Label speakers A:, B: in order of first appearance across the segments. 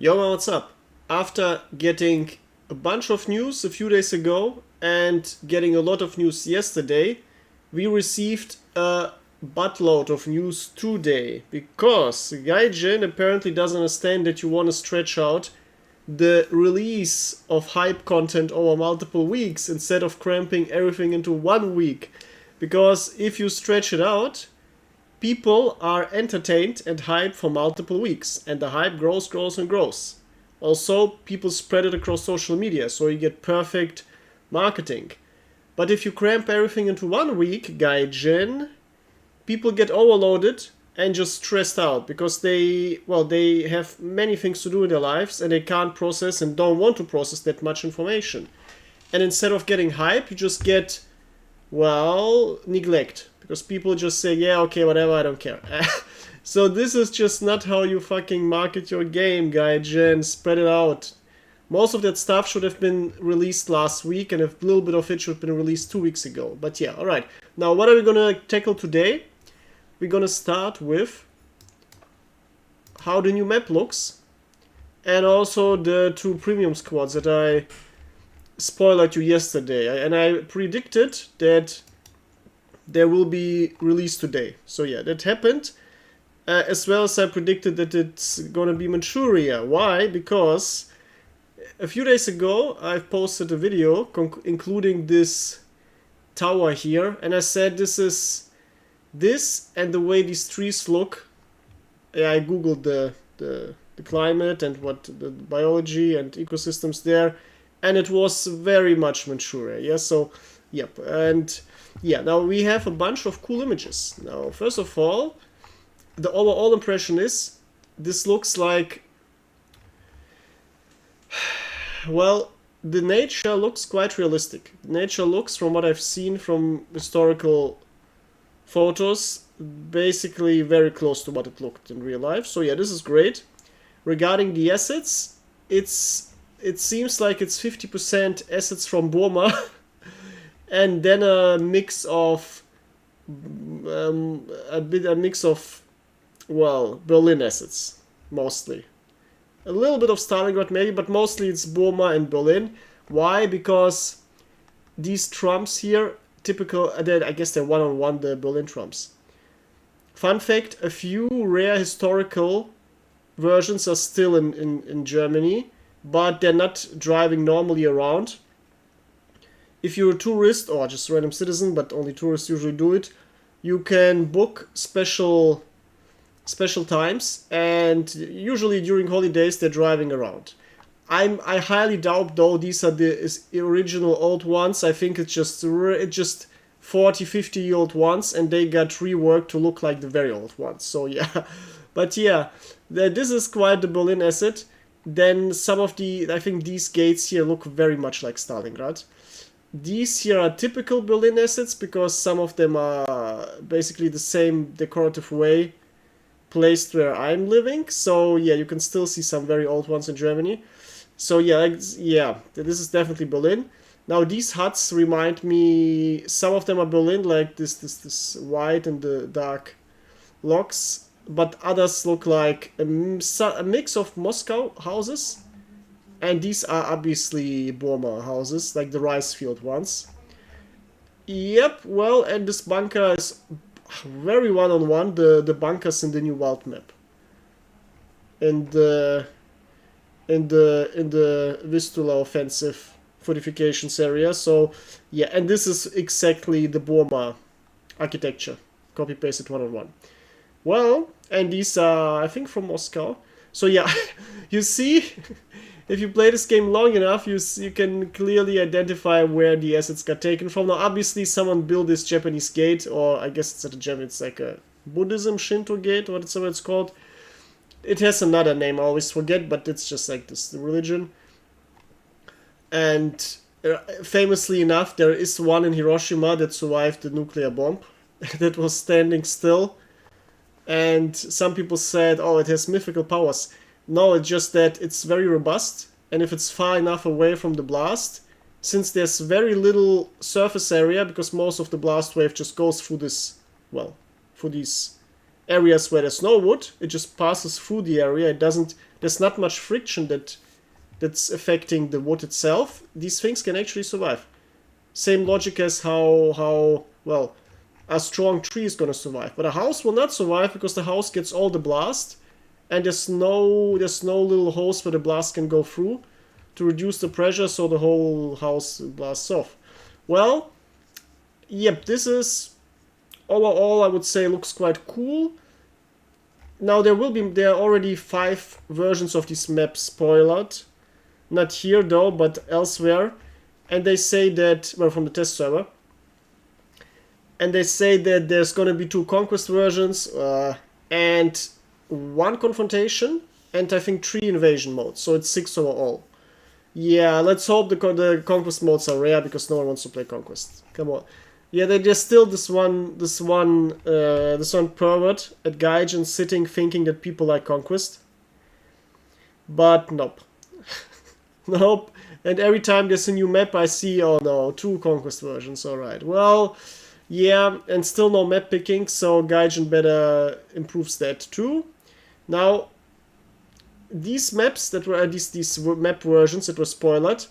A: Yo, man, what's up? After getting a bunch of news a few days ago and getting a lot of news yesterday, we received a buttload of news today because Gaijin apparently doesn't understand that you want to stretch out the release of hype content over multiple weeks instead of cramping everything into 1 week. Because if you stretch it out, people are entertained and hyped for multiple weeks, and the hype grows and grows. Also, people spread it across social media, so you get perfect marketing. But if you cramp everything into 1 week, Gaijin, people get overloaded and just stressed out because they have many things to do in their lives and they can't process and don't want to process that much information. And instead of getting hype, you just get, neglect. Because people just say, yeah, okay, whatever, I don't care. So this is just not how you fucking market your game, Gaijin. Spread it out. Most of that stuff should have been released last week, and a little bit of it should have been released 2 weeks ago. But yeah, alright. Now, what are we gonna tackle today? We're gonna start with how the new map looks, and also the 2 premium squads that I spoiled you yesterday. And I predicted that they will be released today. So yeah, that happened. As well as I predicted that it's gonna be Manchuria. Why? Because a few days ago I posted a video including this tower here, and I said this and the way these trees look. Yeah, I googled the climate and what the biology and ecosystems there, and it was very much Manchuria. Yeah, so yep, and yeah, now we have a bunch of cool images. Now, first of all, the overall impression is this looks like, well, the nature looks quite realistic. Nature looks, from what I've seen from historical photos, basically very close to what it looked in real life. So yeah, this is great. Regarding the assets, it seems like it's 50% assets from Burma and then a mix of Berlin assets, mostly. A little bit of Stalingrad maybe, but mostly it's Burma and Berlin. Why? Because these trumps here, typical, I guess they're one-on-one, the Berlin trumps. Fun fact, a few rare historical versions are still in Germany, but they're not driving normally around. If you're a tourist or just a random citizen, but only tourists usually do it, you can book special times, and usually during holidays they're driving around. I highly doubt though these are the original old ones. I think it's just 40-50-year-old ones, and they got reworked to look like the very old ones. So yeah, but yeah, this is quite the Berlin asset. Then some of I think these gates here look very much like Stalingrad. These here are typical Berlin assets because some of them are basically the same decorative way placed where I'm living. So yeah, you can still see some very old ones in Germany. So yeah, this is definitely Berlin. Now these huts remind me, some of them are Berlin, like this white and the dark logs, but others look like a mix of Moscow houses. And these are obviously Burma houses, like the rice field ones. Yep, well, and this bunker is very one-on-one, the bunkers in the new world map. In the Vistula offensive fortifications area. So yeah, and this is exactly the Burma architecture. Copy-pasted one-on-one. Well, and these are, I think, from Moscow. So yeah, you see, if you play this game long enough, you can clearly identify where the assets got taken from. Now, obviously, someone built this Japanese gate, or I guess it's not a Japanese, it's like a Buddhism Shinto gate, or whatever it's called. It has another name, I always forget, but it's just like this, the religion. And famously enough, there is one in Hiroshima that survived the nuclear bomb that was standing still. And some people said, oh, it has mythical powers. No, it's just that it's very robust, and if it's far enough away from the blast, since there's very little surface area, because most of the blast wave just goes through through these areas where there's no wood, it just passes through the area, it doesn't there's not much friction that's affecting the wood itself, these things can actually survive. Same logic as how well, a strong tree is gonna survive, but a house will not survive because the house gets all the blast, and there's no little holes where the blast can go through to reduce the pressure, so the whole house blasts off. Well, yep, this is overall, I would say, looks quite cool. Now there are already 5 versions of this map spoiled, not here though, but elsewhere, and they say that, well, from the test server, and they say that there's gonna be 2 conquest versions and 1 confrontation, and I think 3 invasion modes, so it's 6 overall. Yeah, let's hope the conquest modes are rare, because no one wants to play conquest. Come on. Yeah, there's still this one pervert at Gaijin sitting thinking that people like conquest. But nope. Nope. And every time there's a new map I see, oh no, 2 conquest versions, alright. Well, yeah, and still no map picking, so Gaijin better improves that too. Now, these maps that were these map versions that were spoiled,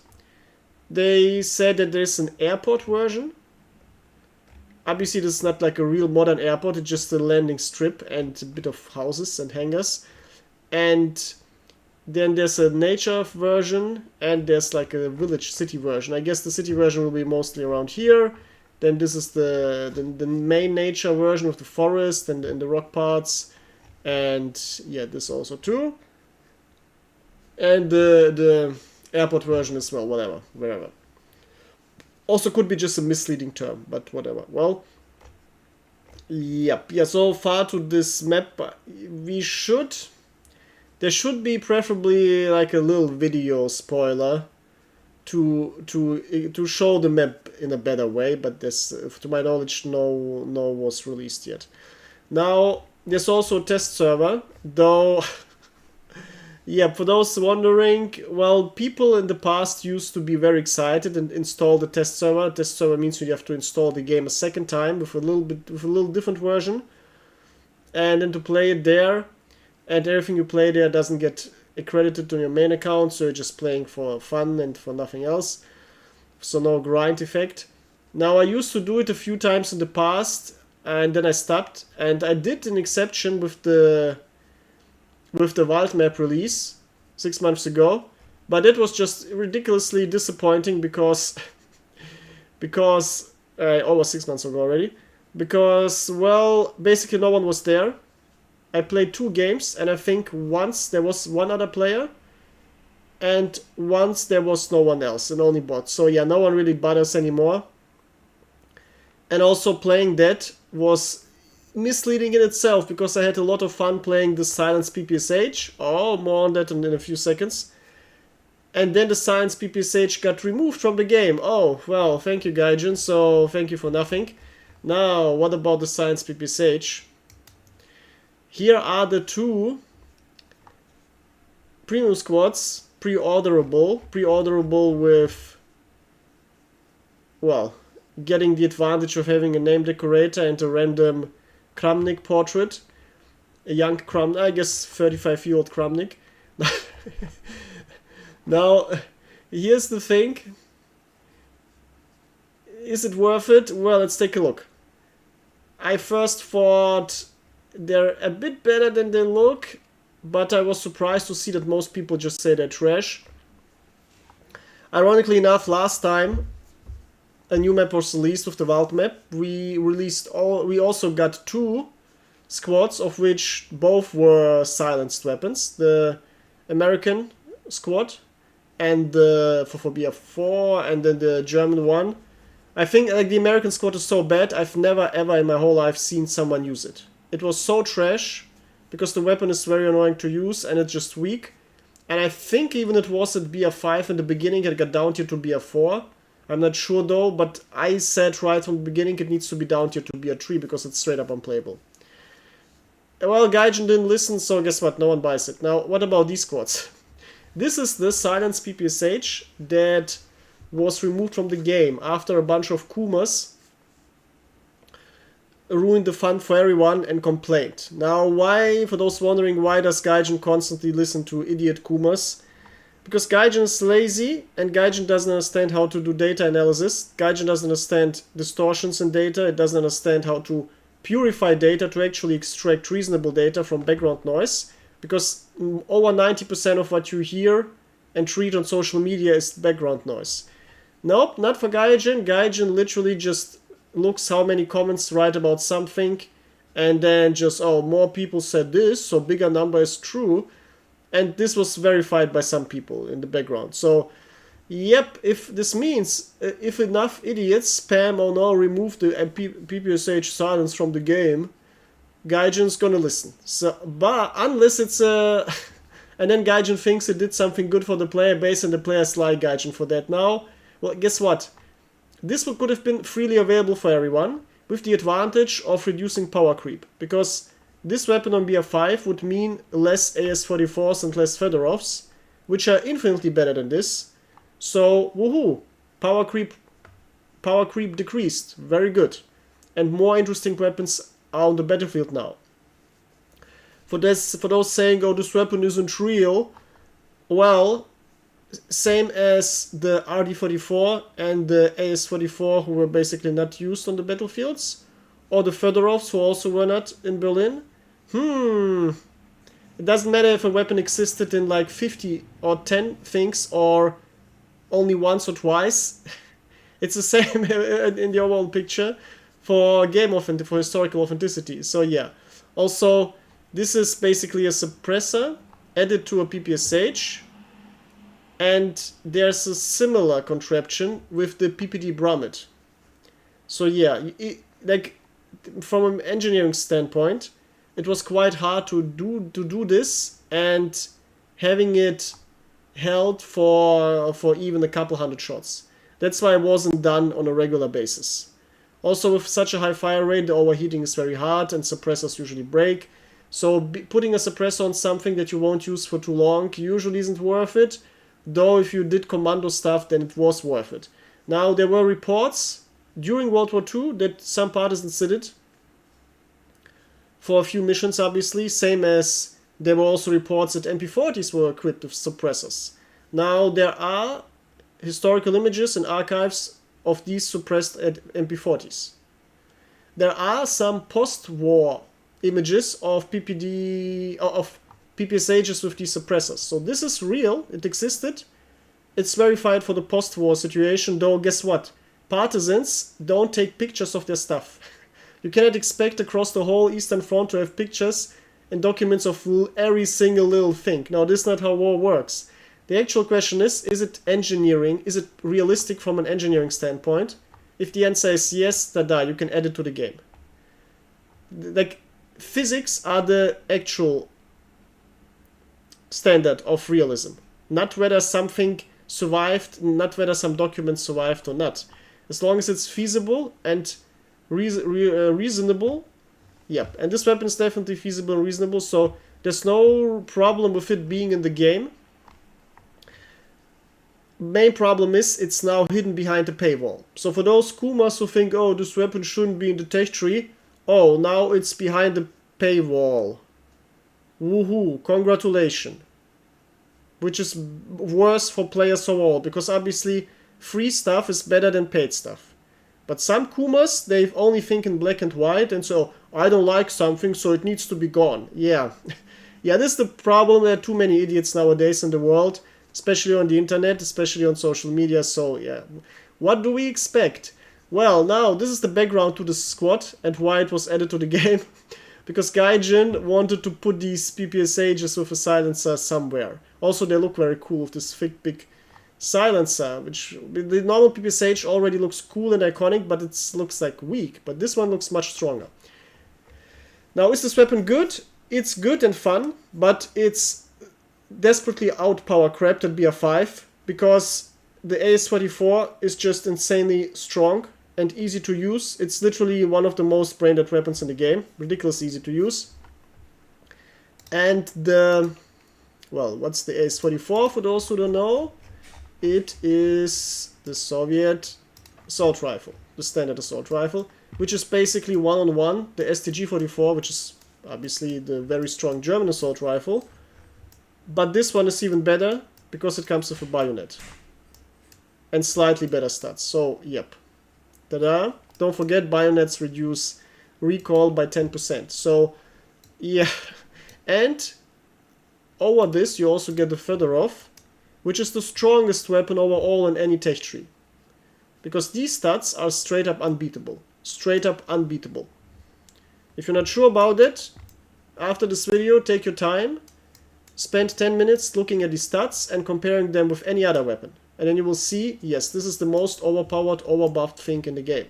A: they said that there's an airport version. Obviously, this is not like a real modern airport, it's just a landing strip and a bit of houses and hangars. And then there's a nature version, and there's like a village city version. I guess the city version will be mostly around here. Then this is the main nature version with the forest and the rock parts. And yeah, this also too. And the airport version as well, wherever. Also could be just a misleading term, but whatever. Well, yep. Yeah, so far to this map, there should be preferably like a little video spoiler to show the map in a better way, but this, to my knowledge, no was released yet. Now, there's also a test server, though. Yeah, for those wondering, well, people in the past used to be very excited and install the test server. Test server means you have to install the game a second time with a little different version, and then to play it there, and everything you play there doesn't get accredited on your main account, so you're just playing for fun and for nothing else. So no grind effect. Now, I used to do it a few times in the past, and then I stopped, and I did an exception with the wild map release 6 months ago, but it was just ridiculously disappointing because almost 6 months ago already, because, well, basically no one was there. I played 2 games, and I think once there was one other player, and once there was no one else, and only bots. So yeah, no one really bothers anymore. And also playing that was misleading in itself, because I had a lot of fun playing the Silence PPSH. Oh, more on that in a few seconds. And then the Silence PPSH got removed from the game. Oh, well, thank you, Gaijin, so thank you for nothing. Now, what about the Silence PPSH? Here are the 2 premium squads, pre-orderable with, well, getting the advantage of having a name decorator and a random Kramnik portrait, a young Kramnik, I guess 35-year-old Kramnik. Now, here's the thing. Is it worth it? Well, let's take a look. I first thought they're a bit better than they look, but I was surprised to see that most people just say they're trash. Ironically enough, last time a new map was released with the wild map, we also got 2 squads, of which both were silenced weapons. The American squad and the for BF4, and then the German one. I think like the American squad is so bad, I've never ever in my whole life seen someone use it. It was so trash, because the weapon is very annoying to use and it's just weak. And I think even it was at BF5 in the beginning, it got down tier to BF4. I'm not sure though, but I said right from the beginning it needs to be down tier to BF3 because it's straight up unplayable. Well, Gaijin didn't listen, so guess what? No one buys it. Now, what about these squads? This is the Silence PPSH that was removed from the game after a bunch of Kumas ruined the fun for everyone and complained. Now, why, for those wondering, why does Gaijin constantly listen to idiot Kumas? Because Gaijin is lazy, and Gaijin doesn't understand how to do data analysis. Gaijin doesn't understand distortions in data. It doesn't understand how to purify data to actually extract reasonable data from background noise. Because over 90% of what you hear and treat on social media is background noise. Nope, not for Gaijin. Gaijin literally just looks how many comments write about something, and then just, oh, more people said this, so bigger number is true. And this was verified by some people in the background. So, yep, if this means, if enough idiots spam or no, remove the PPSH silence from the game, Gaijin's gonna listen. So, but unless it's a... and then Gaijin thinks it did something good for the player base and the players like Gaijin for that. Now, well, guess what? This could have been freely available for everyone, with the advantage of reducing power creep. Because this weapon on BR5 would mean less AS-44s and less Fedorovs, which are infinitely better than this. So, woohoo! Power creep decreased. Very good. And more interesting weapons are on the battlefield now. For those saying, oh, this weapon isn't real, well, same as the RD-44 and the AS-44, who were basically not used on the battlefields, or the Fedorovs, who also were not in Berlin. It doesn't matter if a weapon existed in like 50 or 10 things, or only once or twice. It's the same in the overall picture for for historical authenticity. So yeah. Also, this is basically a suppressor added to a PPSH. And there's a similar contraption with the PPD Bromid. So yeah, like from an engineering standpoint, it was quite hard to do this, and having it held for even a couple hundred shots. That's why it wasn't done on a regular basis. Also, with such a high fire rate, the overheating is very hard and suppressors usually break. So putting a suppressor on something that you won't use for too long usually isn't worth it. Though if you did commando stuff, then it was worth it. Now, there were reports during World War II that some partisans did it for a few missions, obviously, same as there were also reports that MP40s were equipped with suppressors. Now, there are historical images and archives of these suppressed MP40s. There are some post-war images of PPSHs with these suppressors. So this is real, it existed. It's verified for the post-war situation, though guess what? Partisans don't take pictures of their stuff. You cannot expect across the whole Eastern Front to have pictures and documents of every single little thing. Now, this is not how war works. The actual question is it engineering? Is it realistic from an engineering standpoint? If the answer is yes, tada, you can add it to the game. Like, physics are the actual standard of realism. Not whether something survived, not whether some documents survived or not. As long as it's feasible and reasonable, yep. And this weapon is definitely feasible and reasonable, so there's no problem with it being in the game. Main problem is it's now hidden behind a paywall. So for those Kumas who think, oh, this weapon shouldn't be in the tech tree, oh, now it's behind the paywall. Woohoo, congratulations. Which is worse for players overall, because obviously free stuff is better than paid stuff. But some Kumas, they only think in black and white, and so, I don't like something, so it needs to be gone. Yeah. Yeah, this is the problem. There are too many idiots nowadays in the world, especially on the internet, especially on social media, so yeah. What do we expect? Well, now, this is the background to the squad and why it was added to the game. Because Gaijin wanted to put these PPSHs with a silencer somewhere. Also, they look very cool with this thick, big silencer, which the normal PPSH already looks cool and iconic, but it looks like weak. But this one looks much stronger. Now, is this weapon good? It's good and fun, but it's desperately outpower crapped at BR5 because the AS-44 is just insanely strong and easy to use. It's literally one of the most brain-dead weapons in the game. Ridiculously easy to use. And the... well, what's the AS-44 for those who don't know? It is the Soviet assault rifle. The standard assault rifle. which is basically one-on-one, the STG-44, which is obviously the very strong German assault rifle. But this one is even better, because it comes with a bayonet. And slightly better stats, so yep. Ta-da! Don't forget, bayonets reduce recoil by 10%. So, yeah. And over this, you also get the Fedorov, which is the strongest weapon overall in any tech tree. Because these stats are straight up unbeatable. Straight up unbeatable. If you're not sure about it, after this video, take your time, spend 10 minutes looking at these stats and comparing them with any other weapon. And then you will see, yes, this is the most overpowered, overbuffed thing in the game.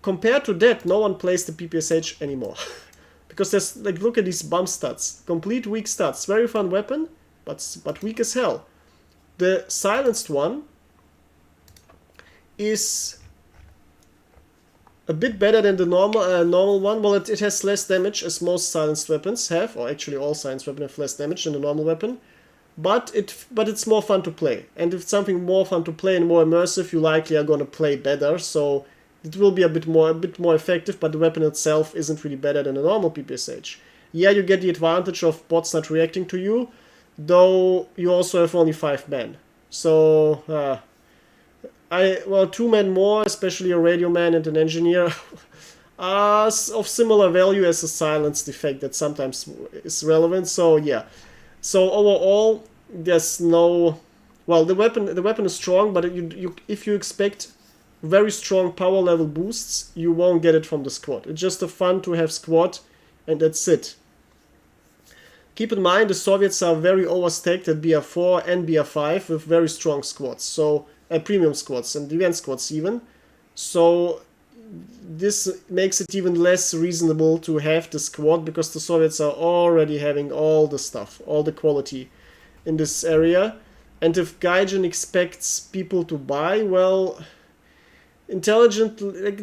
A: Compared to that, no one plays the PPSH anymore. Because there's, like, look at these bum stats. Complete weak stats. Very fun weapon, but weak as hell. The silenced one is a bit better than the normal one. Well, it has less damage, as most silenced weapons have, or actually all silenced weapons have less damage than the normal weapon. But it's more fun to play. And if it's something more fun to play and more immersive, you likely are going to play better. So it will be a bit more effective, but the weapon itself isn't really better than a normal PPSH. Yeah, you get the advantage of bots not reacting to you, though you also have only 5 men. So, well, 2 men more, especially a radio man and an engineer, are of similar value as a silenced effect that sometimes is relevant. So, yeah. So overall, there's no... Well, the weapon is strong, but if you expect very strong power level boosts, you won't get it from the squad. It's just a fun to have squad, and that's it. Keep in mind, the Soviets are very overstacked at BR4 and BR5 with very strong squads, so premium squads and event squads even. So this makes it even less reasonable to have the squad, because the Soviets are already having all the stuff, all the quality in this area. And if Gaijin expects people to buy, well, it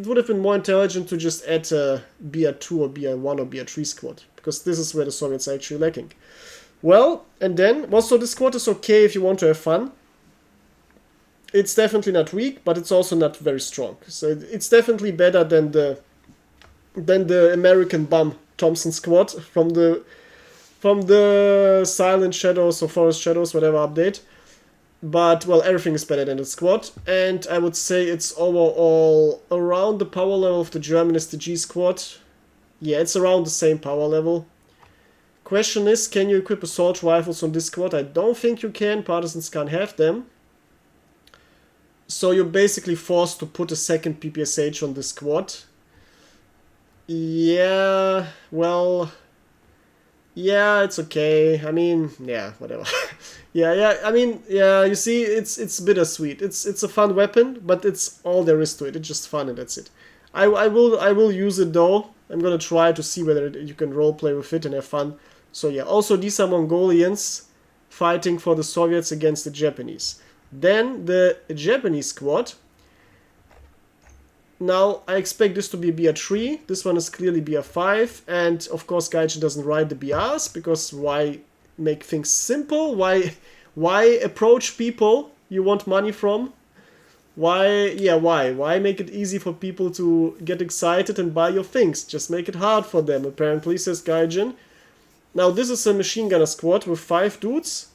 A: would have been more intelligent to just add a BR2 or BR1 or BR3 squad, because this is where the Soviets are actually lacking. Well, and then, well, so this squad is okay if you want to have fun. It's definitely not weak, but it's also not very strong. So it's definitely better than the American bum Thompson squad from the Silent Shadows or Forest Shadows, whatever update. But, well, everything is better than the squad. And I would say it's overall around the power level of the German STG squad. Yeah, it's around the same power level. Question is, can you equip assault rifles on this squad? I don't think you can. Partisans can't have them. So you're basically forced to put a second PPSH on the squad. Yeah, well, yeah, it's okay. I mean, yeah, whatever. yeah, I mean, yeah, you see, it's bittersweet. It's a fun weapon, but it's all there is to it. It's just fun and that's it. I will use it though. I'm gonna try to see whether you can roleplay with it and have fun. So yeah, also these are Mongolians fighting for the Soviets against the Japanese. Then the Japanese squad. Now, I expect this to be BR3. This one is clearly BR5. And, of course, Gaijin doesn't write the BRs, because why make things simple? Why approach people you want money from? Why make it easy for people to get excited and buy your things? Just make it hard for them, apparently, says Gaijin. Now, this is a machine gunner squad with 5 dudes.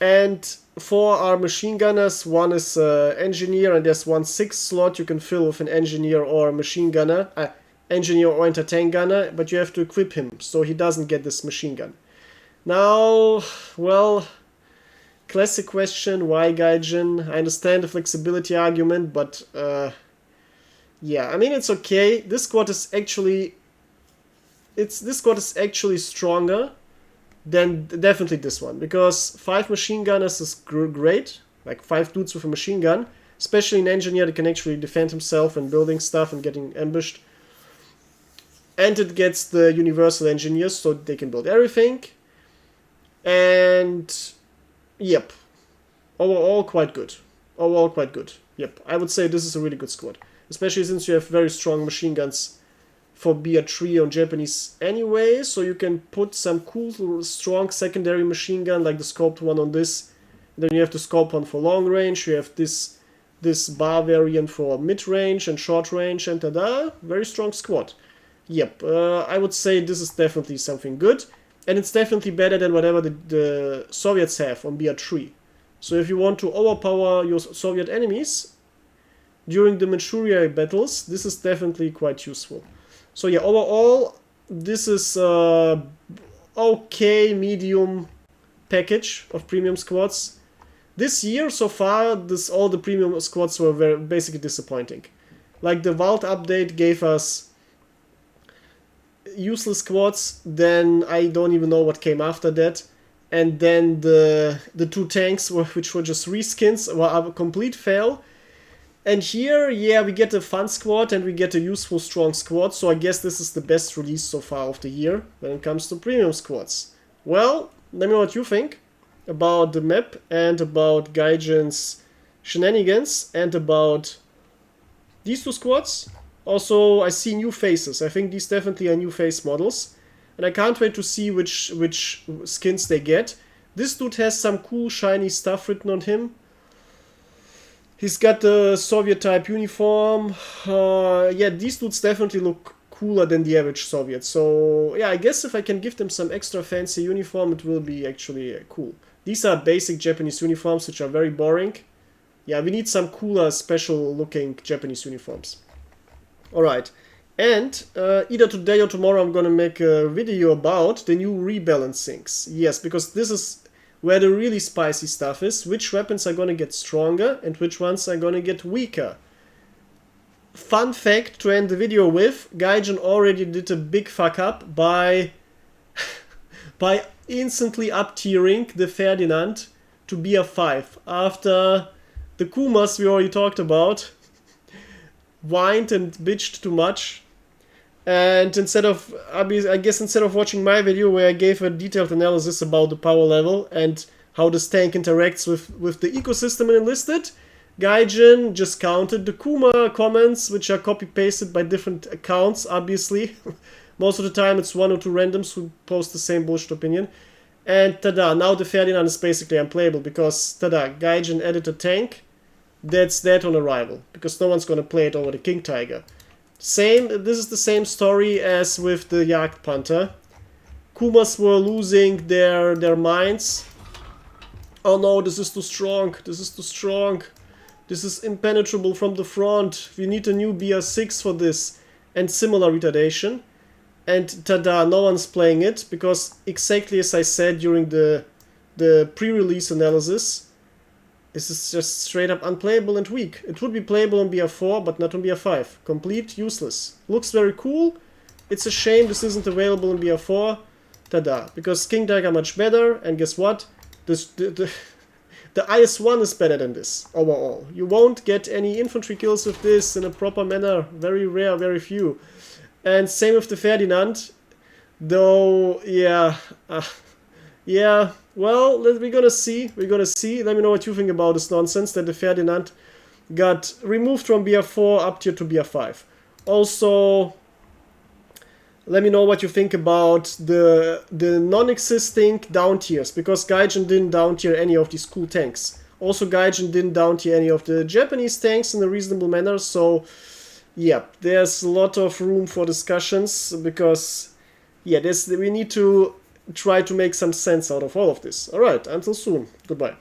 A: And 4 are machine gunners, 1 is engineer, and there's 1 6th slot you can fill with an engineer or a machine gunner, engineer or anti-tank gunner, but you have to equip him, so he doesn't get this machine gun. Now, well, classic question, why Gaijin? I understand the flexibility argument, but yeah, I mean, it's okay. This squad is actually stronger than definitely this one, because 5 machine gunners is great, like 5 dudes with a machine gun, especially an engineer that can actually defend himself and building stuff and getting ambushed. And it gets the universal engineers, so they can build everything. And yep, overall quite good. Yep, I would say this is a really good squad, especially since you have very strong machine guns for BR3 on Japanese anyway, so you can put some cool, strong secondary machine gun like the scoped one on this. Then you have the scope one for long range. You have this this bar variant for mid-range and short-range, and tada, very strong squad. Yep, I would say this is definitely something good, and it's definitely better than whatever the Soviets have on BR3. So if you want to overpower your Soviet enemies during the Manchuria battles, this is definitely quite useful. So yeah, overall, this is okay medium package of premium squads. This year so far, all the premium squads were basically disappointing. Like the Vault update gave us useless squads, then I don't even know what came after that. And then the two tanks, which were just reskins, were a complete fail. And here, yeah, we get a fun squad and we get a useful strong squad. So I guess this is the best release so far of the year when it comes to premium squads. Well, let me know what you think about the map and about Gaijin's shenanigans and about these two squads. Also, I see new faces. I think these definitely are new face models. And I can't wait to see which skins they get. This dude has some cool shiny stuff written on him. He's got the Soviet type uniform. Yeah, these dudes definitely look cooler than the average Soviet. So yeah, I guess if I can give them some extra fancy uniform, it will be actually cool. These are basic Japanese uniforms, which are very boring. Yeah, we need some cooler, special looking Japanese uniforms. Alright, and either today or tomorrow I'm gonna make a video about the new rebalancings. Yes, because this is where the really spicy stuff is. Which weapons are gonna get stronger and which ones are gonna get weaker. Fun fact to end the video with, Gaijin already did a big fuck up by instantly up-tiering the Ferdinand to be a 5 after the Kumas we already talked about whined and bitched too much. And instead of watching my video where I gave a detailed analysis about the power level and how this tank interacts with the ecosystem in Enlisted, Gaijin just counted the Kuma comments, which are copy-pasted by different accounts, obviously. Most of the time it's one or two randoms who post the same bullshit opinion. And tada, now the Ferdinand is basically unplayable because, tada, Gaijin added a tank that's dead on arrival. Because no one's gonna play it over the King Tiger. This is the same story as with the Jagd Panther. Kumas were losing their minds. Oh no, this is too strong, this is too strong. This is impenetrable from the front. We need a new BR6 for this. And similar retardation. And tada, no one's playing it, because exactly as I said during the pre-release analysis, this is just straight up unplayable and weak. It would be playable on BR4, but not on BR5. Complete useless. Looks very cool. It's a shame this isn't available in BR4. Tada. Because King Tiger much better, and guess what? The IS-1 is better than this, overall. You won't get any infantry kills with this in a proper manner. Very rare, very few. And same with the Ferdinand, though, yeah, yeah, well, we're gonna see, Let me know what you think about this nonsense that the Ferdinand got removed from BR4 up tier to BR5. Also, let me know what you think about the non-existing down tiers, because Gaijin didn't down tier any of these cool tanks. Also, Gaijin didn't down tier any of the Japanese tanks in a reasonable manner, so yeah, there's a lot of room for discussions, because yeah, we need to try to make some sense out of all of this. Alright, until soon. Goodbye.